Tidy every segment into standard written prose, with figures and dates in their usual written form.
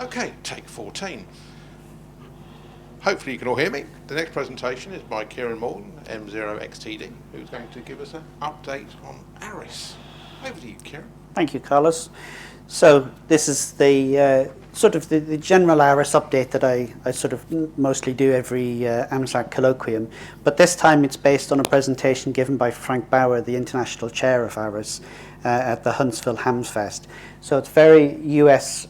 Okay, take 14. Hopefully you can all hear me. The next presentation is by Ciaran, M0XTD, who's going to give us an update on ARISS. Over to you, Ciaran. Thank you, Carlos. So this is the sort of the general ARISS update that I sort of mostly do every AMSAT Colloquium, but this time it's based on a presentation given by Frank Bauer, the International Chair of ARISS, at the Huntsville Hamsfest. So it's very US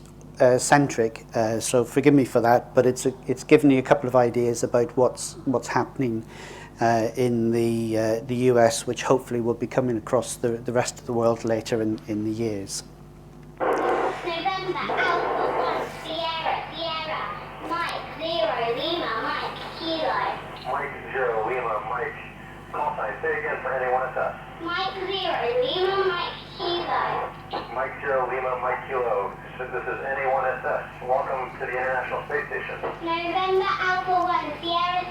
centric, so forgive me for that, but it's given you a couple of ideas about what's happening in the US, which hopefully will be coming across the rest of the world later in the years. November, Alpha 1, Sierra, Mike 0, Lima, Mike, Kilo. Mike 0, Lima, Mike. Call sign, say again for anyone at us. Mike 0, Lima, Mike, Kilo. Mike 0, Lima, Mike Kilo. This is anyone at us. Welcome to the International Space Station. November, Alpha 1, Sierra.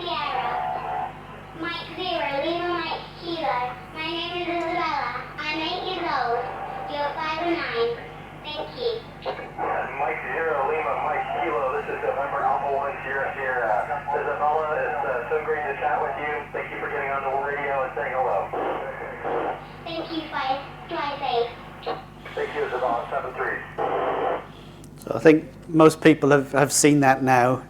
Mike 0, Lima, Mike, Kilo. My name is Isabella. I'm 8 years old. You're 5 or 9. Thank you. Mike 0, Lima, Mike Kilo. This is November, Alpha 1, Sierra. Isabella, it's so great to chat with you. Thank you for getting on the radio and saying hello. Thank you, Fly safe. Thank you, Isabella, 7-3. So I think most people have seen that now.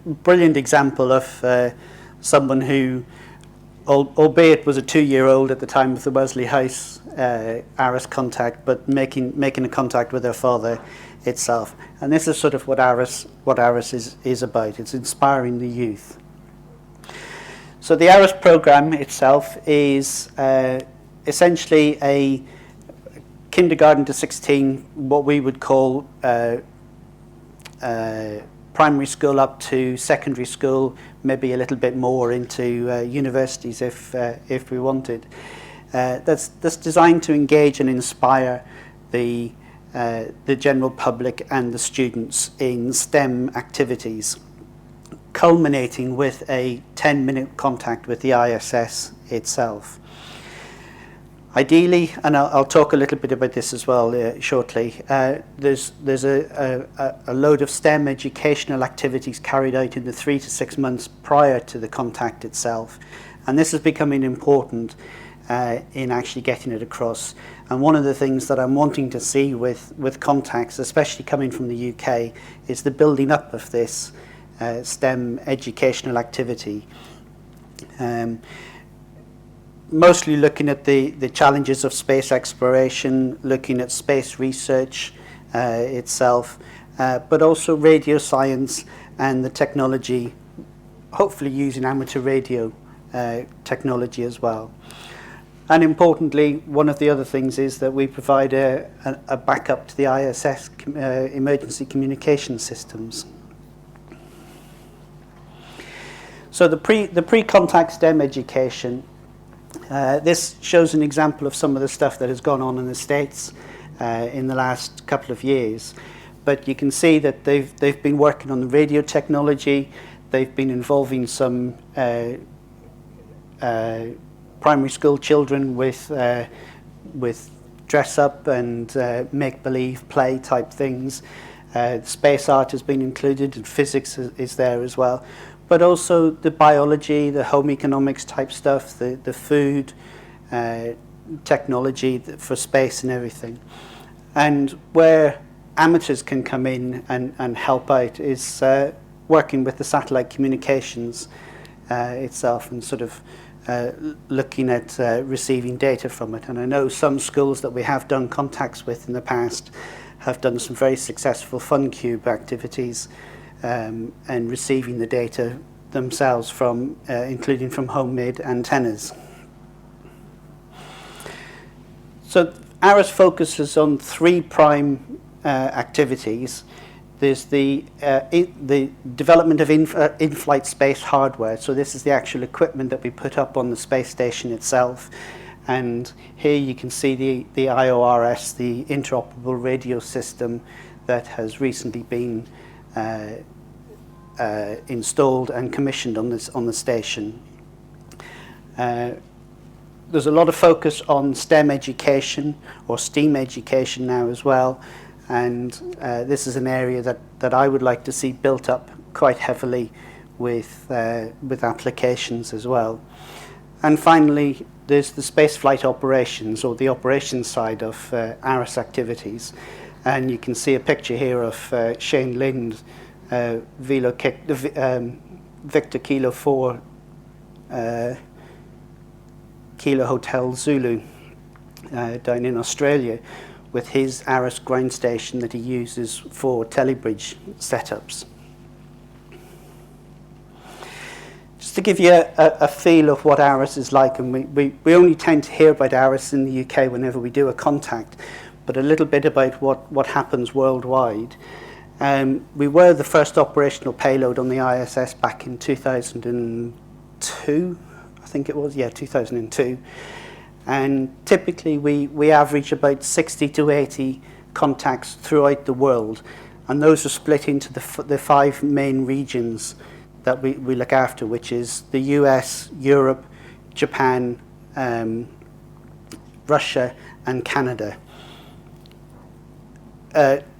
Brilliant example of someone who, albeit was a 2-year-old at the time of the Wesley House ARISS contact, but making a contact with her father itself. And this is sort of what ARISS is about. It's inspiring the youth. So the ARISS program itself is essentially a kindergarten to 16, what we would call primary school up to secondary school, maybe a little bit more into universities if we wanted. That's designed to engage and inspire the general public and the students in STEM activities, culminating with a 10-minute contact with the ISS itself. Ideally, and I'll talk a little bit about this as well shortly, there's a load of STEM educational activities carried out in the 3 to 6 months prior to the contact itself. And this is becoming important in actually getting it across. And one of the things that I'm wanting to see with contacts, especially coming from the UK, is the building up of this STEM educational activity. Mostly looking at the challenges of space exploration, looking at space research itself, but also radio science and the technology, hopefully using amateur radio technology as well. And importantly, one of the other things is that we provide a backup to the ISS emergency communication systems. So the pre-contact STEM education, this shows an example of some of the stuff that has gone on in the States in the last couple of years. But you can see that they've been working on the radio technology. They've been involving some primary school children with dress up and make-believe play type things. Space art has been included, and physics is there as well. But also the biology, the home economics type stuff, the food, technology for space and everything. And where amateurs can come in and help out is working with the satellite communications itself and sort of looking at receiving data from it. And I know some schools that we have done contacts with in the past have done some very successful FunCube activities and receiving the data themselves from, including from homemade antennas. So ARISS focuses on 3 prime activities. There's the development of in-flight space hardware. So this is the actual equipment that we put up on the space station itself. And here you can see the IORS, the interoperable radio system that has recently been installed and commissioned on the station. There's a lot of focus on STEM education or STEAM education now as well, And this is an area that I would like to see built up quite heavily with applications as well. And finally, there's the spaceflight operations, or the operations side of ARISS activities. And you can see a picture here of Shane Lind, Victor Kilo 4, Kilo Hotel Zulu, down in Australia, with his ARISS ground station that he uses for telebridge setups. Just to give you a feel of what ARISS is like, and we only tend to hear about ARISS in the UK whenever we do a contact, but a little bit about what happens worldwide. We were the first operational payload on the ISS back in 2002, I think it was, yeah, 2002. And typically we average about 60 to 80 contacts throughout the world, and those are split into the 5 main regions that we look after, which is the US, Europe, Japan, Russia and Canada.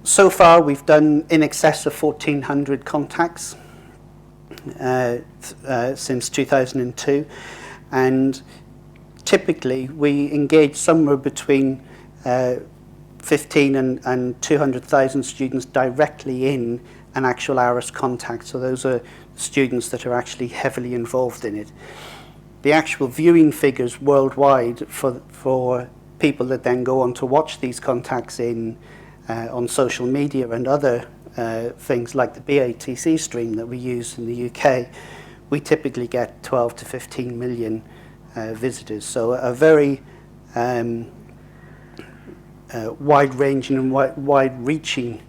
So far we've done in excess of 1,400 contacts since 2002, and typically we engage somewhere between 15 and 200,000 students directly in an actual ARISS contact. So those are students that are actually heavily involved in it. The actual viewing figures worldwide for people that then go on to watch these contacts on social media and other things like the BATC stream that we use in the UK, we typically get 12 to 15 million visitors. So a very wide-ranging and wide-reaching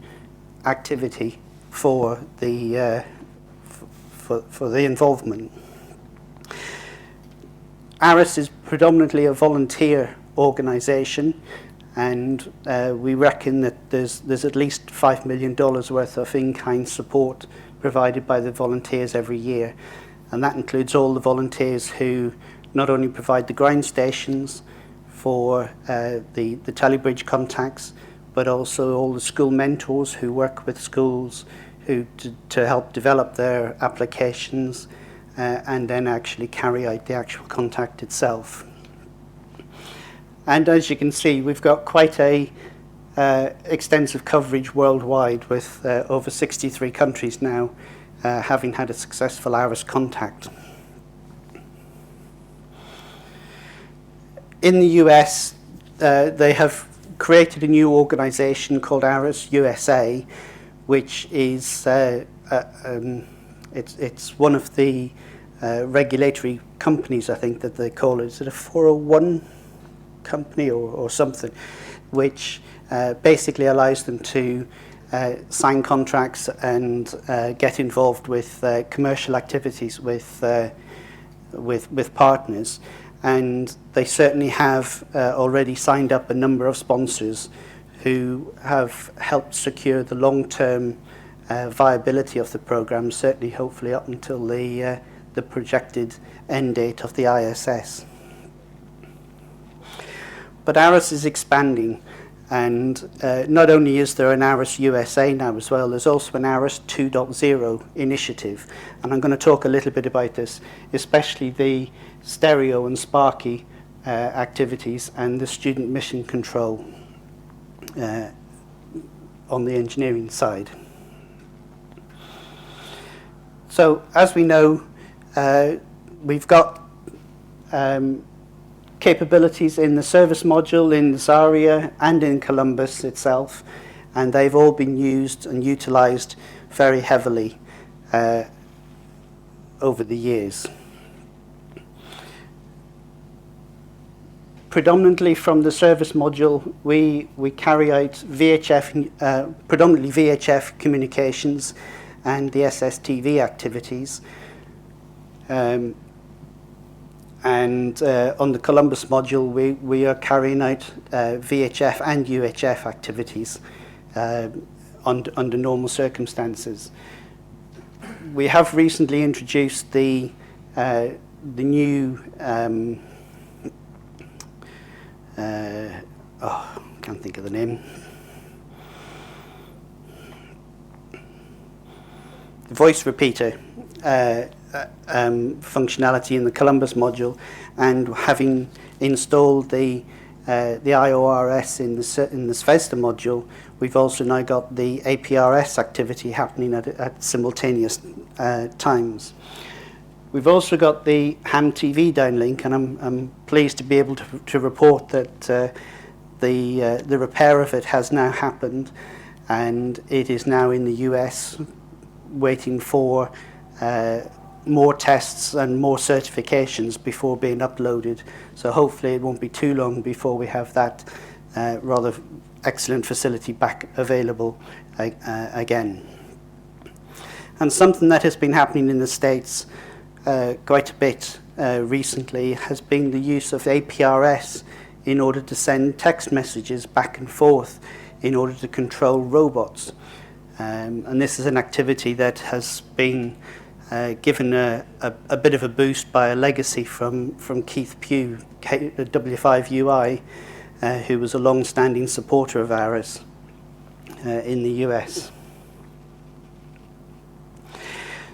activity for the involvement. ARISS is predominantly a volunteer organisation, and we reckon that there's at least $5 million worth of in-kind support provided by the volunteers every year, and that includes all the volunteers who not only provide the ground stations for the telebridge contacts, but also all the school mentors who work with schools to help develop their applications and then actually carry out the actual contact itself. And as you can see, we've got quite a extensive coverage worldwide, with over 63 countries now having had a successful ARISS contact. In the US, they have created a new organisation called ARISS USA, which is it's one of the regulatory companies, I think that they call it. Is it a 401 company or something, which basically allows them to sign contracts and get involved with commercial activities with partners. And they certainly have already signed up a number of sponsors who have helped secure the long-term viability of the program, certainly hopefully up until the projected end date of the ISS. But ARISS is expanding, and not only is there an ARISS USA now as well, there's also an ARISS 2.0 initiative, and I'm going to talk a little bit about this, especially the stereo and Sparky activities and the student mission control on the engineering side. So as we know, we've got capabilities in the service module, in Zaria and in Columbus itself, and they've all been used and utilised very heavily over the years. Predominantly from the service module, we carry out VHF, predominantly VHF communications and the SSTV activities. And on the Columbus module, we are carrying out VHF and UHF activities under normal circumstances. We have recently introduced the new can't think of the name. voice repeater functionality in the Columbus module, and having installed the IORS in the SVESTA module, we've also now got the APRS activity happening at simultaneous times. We've also got the ham TV downlink, and I'm pleased to be able to report that the repair of it has now happened, and it is now in the US waiting for more tests and more certifications before being uploaded. So hopefully it won't be too long before we have that rather excellent facility back available again. And something that has been happening in the States quite a bit recently has been the use of APRS in order to send text messages back and forth in order to control robots. And this is an activity that has been given a bit of a boost by a legacy from Keith Pugh, W5UI, who was a long-standing supporter of ARISS in the US.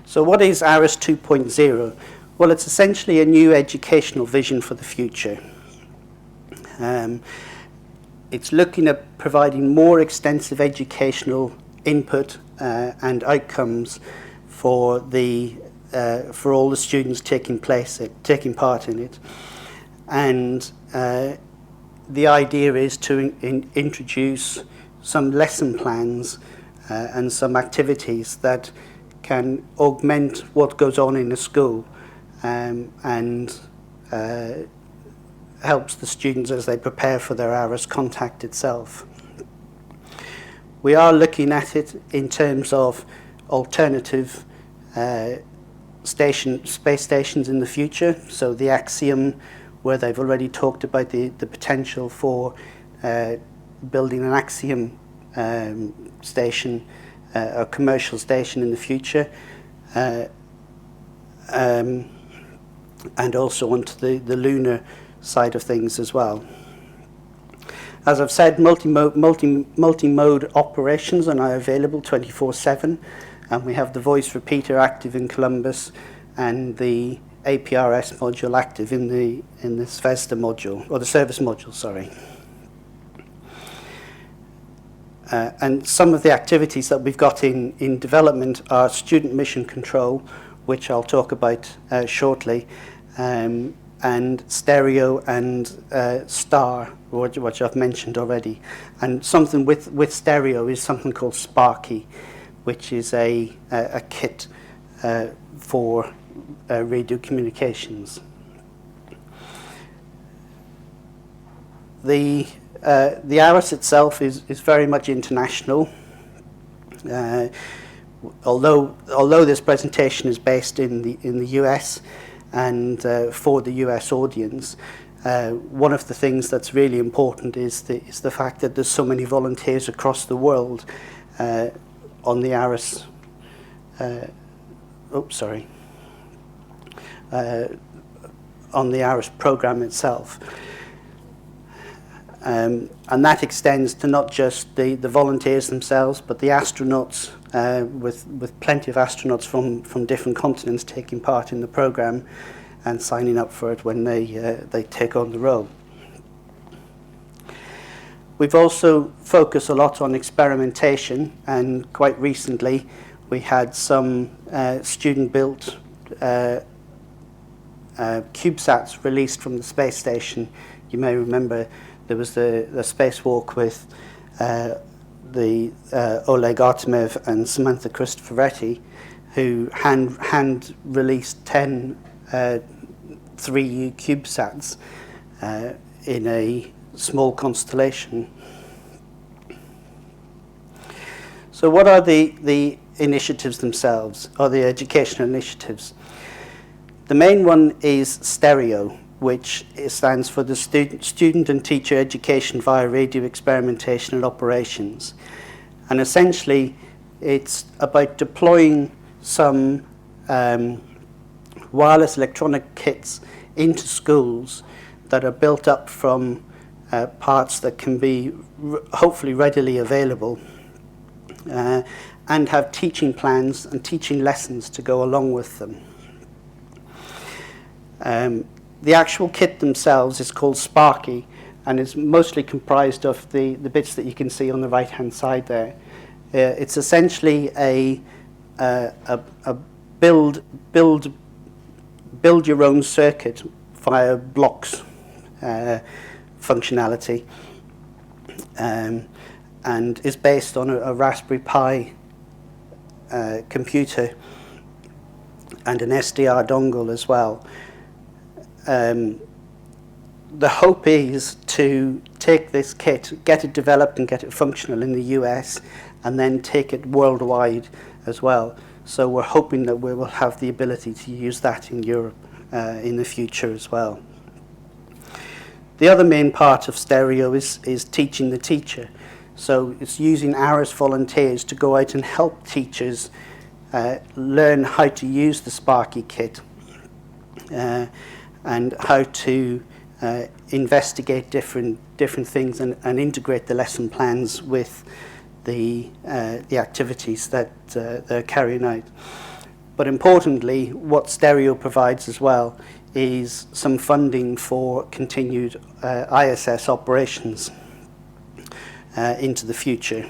So what is ARISS 2.0? Well, it's essentially a new educational vision for the future. It's looking at providing more extensive educational input and outcomes for all the students taking part in it, and the idea is to introduce some lesson plans and some activities that can augment what goes on in the school and helps the students as they prepare for their ARISS contact itself. We are looking at it in terms of alternative space stations in the future. So the Axiom, where they've already talked about the potential for building an Axiom station, a commercial station in the future, and also onto the lunar side of things as well. As I've said, multi-mode operations are now available 24/7, and we have the voice repeater active in Columbus and the APRS module active in the SVESTA module, or the service module, sorry. And some of the activities that we've got in development are student mission control, which I'll talk about shortly, and stereo and star, which I've mentioned already. And something with stereo is something called Sparky, which is a kit for radio communications. The ARISS itself is very much international. Although this presentation is based in the US and for the US audience, one of the things that's really important is the fact that there's so many volunteers across the world on the ARISS. On the ARISS program itself. And that extends to not just the volunteers themselves, but the astronauts, with plenty of astronauts from different continents taking part in the program and signing up for it when they take on the role. We've also focused a lot on experimentation, and quite recently we had some student-built CubeSats released from the space station. You may remember there was the spacewalk with the Oleg Artemev and Samantha Cristoforetti, who hand released 10 3U CubeSats in a small constellation. So what are the initiatives themselves, or the educational initiatives? The main one is stereo, which stands for the Student and Teacher Education via Radio Experimentation and Operations. And essentially, it's about deploying some wireless electronic kits into schools that are built up from parts that can be hopefully readily available, and have teaching plans and teaching lessons to go along with them. The actual kit themselves is called Sparky, and is mostly comprised of the bits that you can see on the right-hand side there. It's essentially a build your own circuit via blocks functionality, and is based on a Raspberry Pi computer and an SDR dongle as well. The hope is to take this kit, get it developed and get it functional in the US, and then take it worldwide as well. So we're hoping that we will have the ability to use that in Europe in the future as well. The other main part of Stereo is teaching the teacher. So it's using ARISS volunteers to go out and help teachers learn how to use the Sparky kit and how to investigate different things and integrate the lesson plans with the activities that they're carrying out. But importantly, what Stereo provides as well is some funding for continued ISS operations into the future.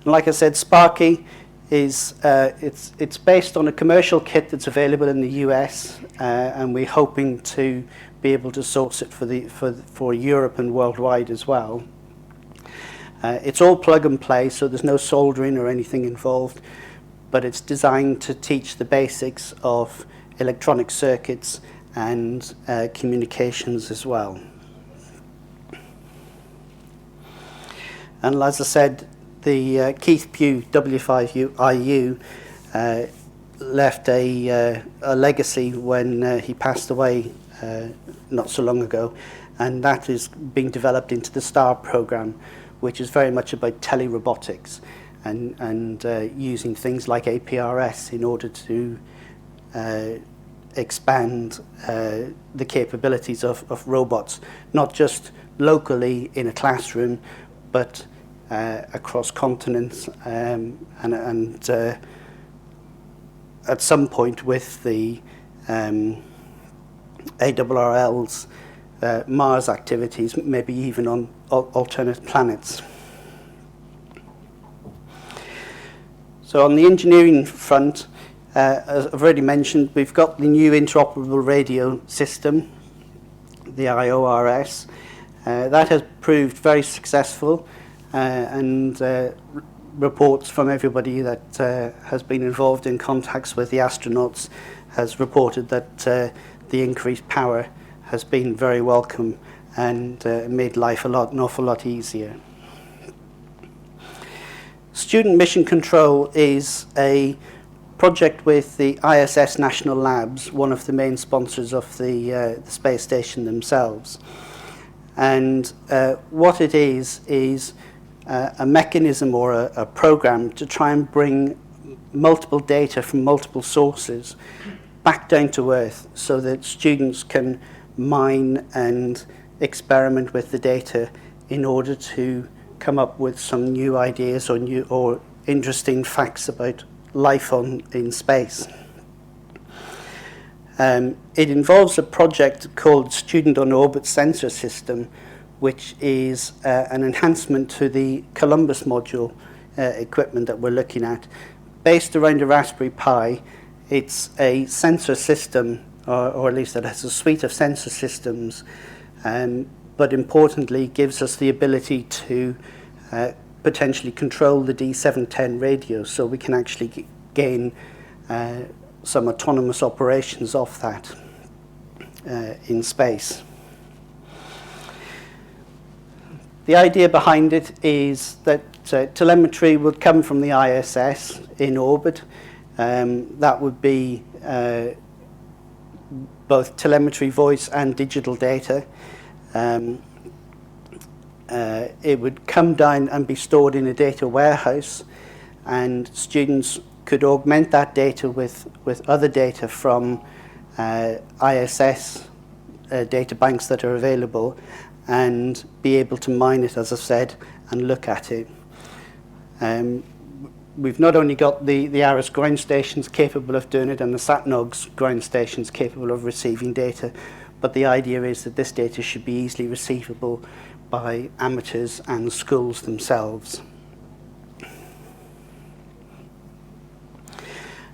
And like I said, Sparky is it's based on a commercial kit that's available in the US, and we're hoping to be able to source it for Europe and worldwide as well. It's all plug and play, so there's no soldering or anything involved, but it's designed to teach the basics of electronic circuits and communications as well. And as I said, the Keith Pugh W5IU left a legacy when he passed away not so long ago, and that is being developed into the STAR program, which is very much about telerobotics and using things like APRS in order to expand the capabilities of robots, not just locally in a classroom, but across continents, and at some point with the ARRL's Mars activities, maybe even on alternate planets. So on the engineering front, as I've already mentioned, we've got the new interoperable radio system, the IORS. That has proved very successful, and reports from everybody that has been involved in contacts with the astronauts has reported that the increased power has been very welcome and made life an awful lot easier. Student Mission Control is a project with the ISS National Labs, one of the main sponsors of the space station themselves. And what it is a mechanism or a program to try and bring multiple data from multiple sources back down to Earth so that students can mine and experiment with the data in order to come up with some new ideas or interesting facts about life in space. It involves a project called Student on Orbit Sensor System, which is an enhancement to the Columbus module equipment that we're looking at. Based around a Raspberry Pi, it's a sensor system, or at least it has a suite of sensor systems, but importantly gives us the ability to potentially control the D710 radio, so we can actually gain some autonomous operations off that in space. The idea behind it is that telemetry would come from the ISS in orbit. That would be both telemetry, voice and digital data. It would come down and be stored in a data warehouse, and students could augment that data with other data from ISS data banks that are available and be able to mine it, as I said, and look at it. We've not only got the ARISS ground stations capable of doing it and the SatNOG's ground stations capable of receiving data, but the idea is that this data should be easily receivable by amateurs and schools themselves.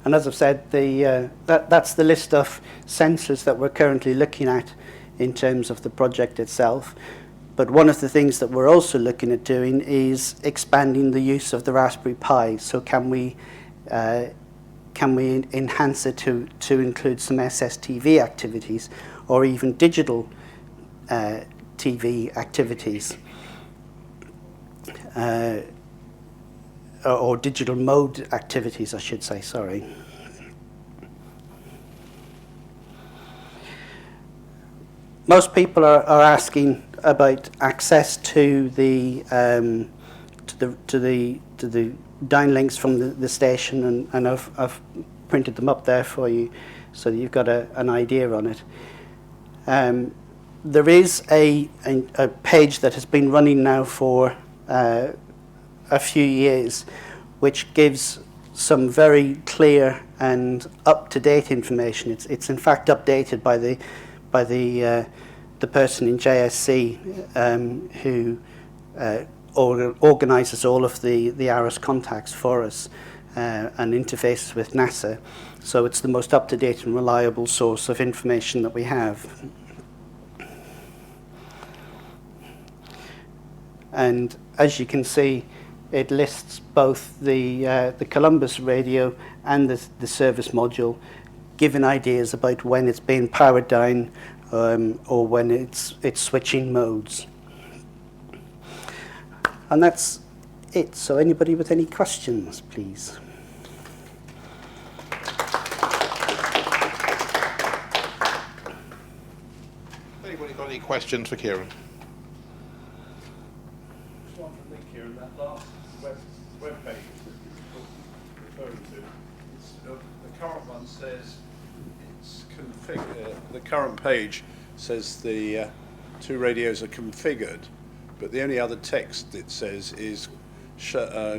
And as I've said, that's the list of sensors that we're currently looking at in terms of the project itself. But one of the things that we're also looking at doing is expanding the use of the Raspberry Pi. So can we enhance it to include some SSTV activities or even digital TV activities or digital mode activities, I should say, sorry. Most people are asking about access to the downlinks from the station, and I've printed them up there for you so that you've got an idea on it. There is a page that has been running now for a few years, which gives some very clear and up-to-date information. It's in fact updated by the person in JSC who organises all of the ARISS contacts for us and interfaces with NASA. So it's the most up-to-date and reliable source of information that we have. And as you can see, it lists both the Columbus radio and the service module, giving ideas about when it's being powered down or when it's switching modes. And that's it. So anybody with any questions, please? Anybody got any questions for Ciaran? Just one from me, Ciaran. That last web page that you were referring to, the current one says it's configured. The current page says the two radios are configured, but the only other text it says is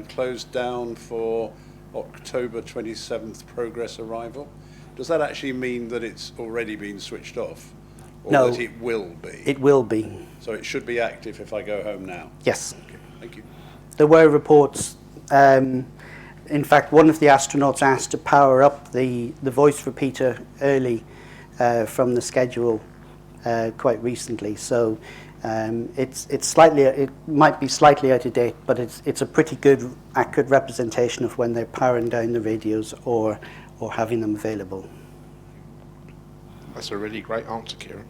closed down for October 27th progress arrival. Does that actually mean that it's already been switched off? Or No. that it will be? It will be. So it should be active if I go home now? Yes. Okay, thank you. There were reports. In fact, one of the astronauts asked to power up the voice repeater early from the schedule quite recently. So it might be slightly out of date, but it's a pretty good, accurate representation of when they're powering down the radios or having them available. That's a really great answer, Ciaran.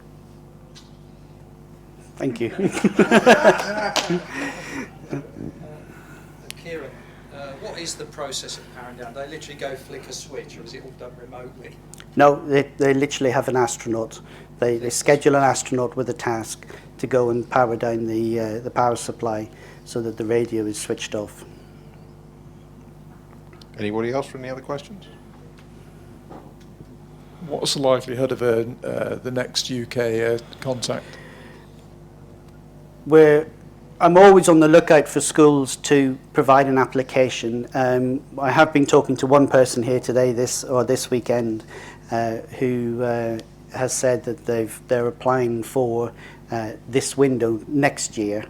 Thank you. Ciaran, what is the process of powering down? They literally go flick a switch, or is it all done remotely? No, they literally have an astronaut. They schedule an astronaut with a task to go and power down the power supply so that the radio is switched off. Anybody else for any other questions? What's the likelihood of the next UK contact? I'm always on the lookout for schools to provide an application. I have been talking to one person here today, this weekend, who has said that they're applying for this window next year.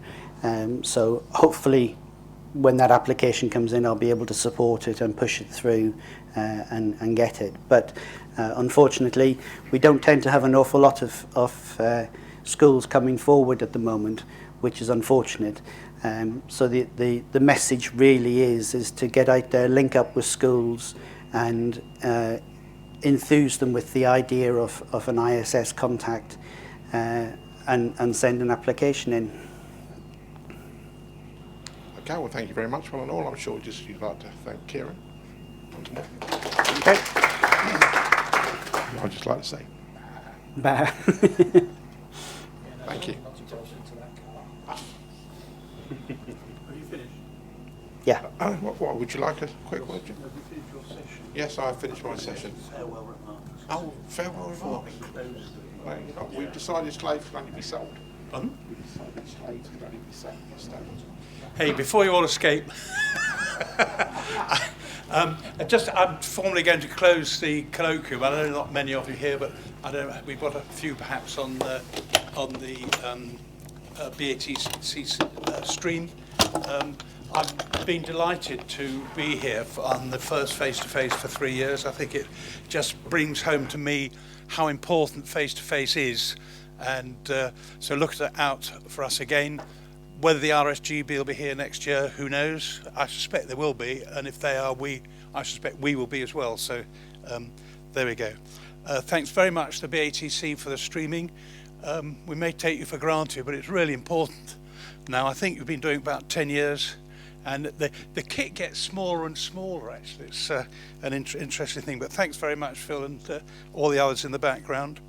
So hopefully, when that application comes in, I'll be able to support it and push it through and get it. But unfortunately, we don't tend to have an awful lot of schools coming forward at the moment, which is unfortunate. So the message really is to get out there, link up with schools, and enthuse them with the idea of an ISS contact and send an application in. Okay, well, thank you very much. Well, and all, I'm sure you'd like to thank Ciaran. Okay. I'd just like to say Bye. thank you. Have you finished? Yeah. What would you like a quick word? Jim? Have you finished your session? Yes, I finished my session. Farewell remarks. Oh, farewell remarks. We've decided slaves can only be sold. Pardon? We've decided slaves can only be sold. Hey, before you all escape, I'm formally going to close the colloquium. I know not many of you here, but I don't know, we've got a few perhaps on the BATC stream. I've been delighted to be here on the first face-to-face for 3 years. I think it just brings home to me how important face-to-face is, and so look out for us again. Whether the RSGB will be here next year, who knows? I suspect they will be, and if they are, I suspect we will be as well. So there we go. Thanks very much to BATC for the streaming. We may take you for granted, but it's really important. Now, I think you've been doing about 10 years, and the kit gets smaller and smaller, actually. It's an interesting thing, but thanks very much, Phil, and all the others in the background.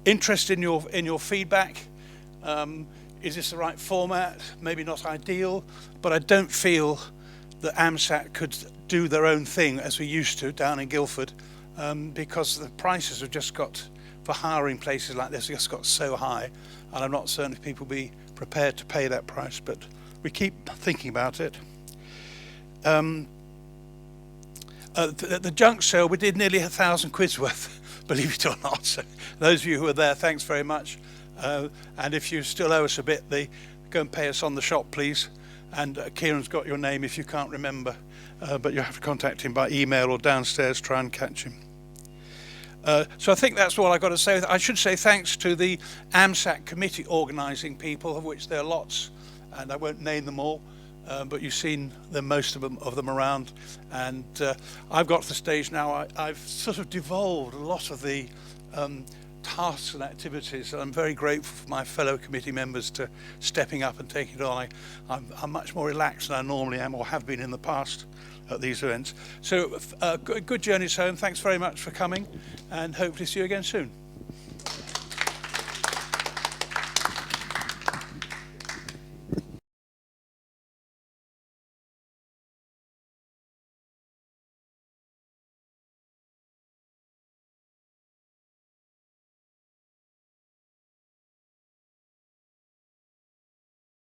Interest in your feedback. Is this the right format? Maybe not ideal, but I don't feel that AMSAT could do their own thing as we used to down in Guildford, because the prices have just got, for hiring places like this, just got so high, and I'm not certain if people will be prepared to pay that price, but we keep thinking about it. The junk sale, we did nearly 1,000 quid's worth, believe it or not. So those of you who are there, thanks very much. And if you still owe us a bit, go and pay us on the shop, please. And Ciaran's got your name if you can't remember, but you'll have to contact him by email or downstairs, try and catch him. So I think that's all I've got to say. I should say thanks to the AMSAT committee organising people, of which there are lots, and I won't name them all, but you've seen most of them around. And I've got to the stage now, I've sort of devolved a lot of the tasks and activities, and I'm very grateful for my fellow committee members to stepping up and taking it on. I'm much more relaxed than I normally am or have been in the past at these events. So good journeys home. Thanks very much for coming, and hope to see you again soon.